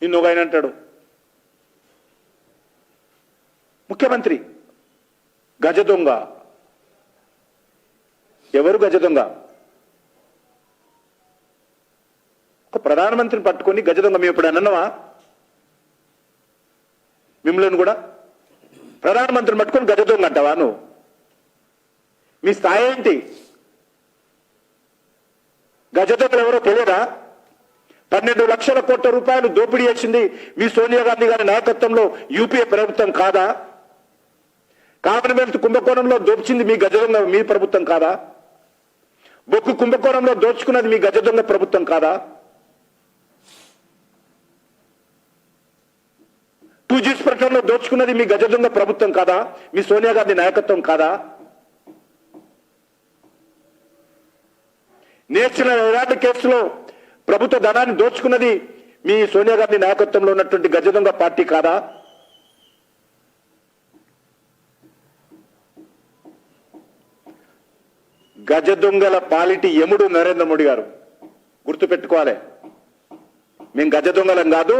ఇంకొక ఆయన అంటాడు ముఖ్యమంత్రి గజ దొంగ. ఎవరు గజ దొంగ? ఒక ప్రధానమంత్రిని పట్టుకొని గజ దొంగ మేము ఇప్పుడు అన్నవా? మిమ్మల్ని కూడా ప్రధానమంత్రిని పట్టుకొని గజ దొంగ అంటావా నువ్వు? మీ స్థాయి ఏంటి? గజ దొంగలు ఎవరో తెలియదా? 12 లక్షల కోట్ల రూపాయలు దోపిడీ చేసింది మీ సోనియా గాంధీ గారి నాయకత్వంలో యూపీఏ ప్రభుత్వం కాదా? కామన్వెల్త్ కుంభకోణంలో దోచింది మీ గజ దొంగ మీ ప్రభుత్వం కాదా? బొక్కు కుంభకోణంలో దోచుకున్నది మీ గజ దొంగ ప్రభుత్వం కాదా? 2G ప్రకటనలో దోచుకున్నది మీ గజ దొంగ ప్రభుత్వం కాదా? మీ సోనియా గాంధీ నాయకత్వం కాదా? నేషనల్ హెరాల్డ్ కేసులో ప్రభుత్వ ధనాన్ని దోచుకున్నది మీ సోనియా గాంధీ నాయకత్వంలో ఉన్నటువంటి గజ దొంగ పార్టీ కాదా? గజ దొంగల పాలిటి యముడు నరేంద్ర మోడీ గారు, గుర్తుపెట్టుకోవాలి. మేము గజ దొంగలం కాదు,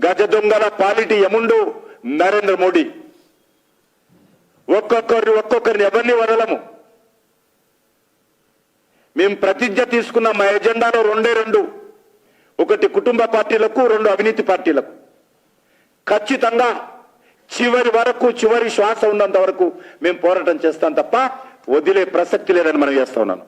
గజ దొంగల పాలిటి యముండు నరేంద్ర మోడీ. ఒక్కొక్కరిని ఎవరిని వదలము. మేము ప్రతిజ్ఞ తీసుకున్న మా ఎజెండాలో రెండు, ఒకటి కుటుంబ పార్టీలకు, 2 అవినీతి పార్టీలకు. ఖచ్చితంగా చివరి వరకు, చివరి శ్వాస ఉన్నంత వరకు మేము పోరాటం చేస్తాం తప్ప వదిలే ప్రసక్తి లేదని మనం చేస్తా ఉన్నాను.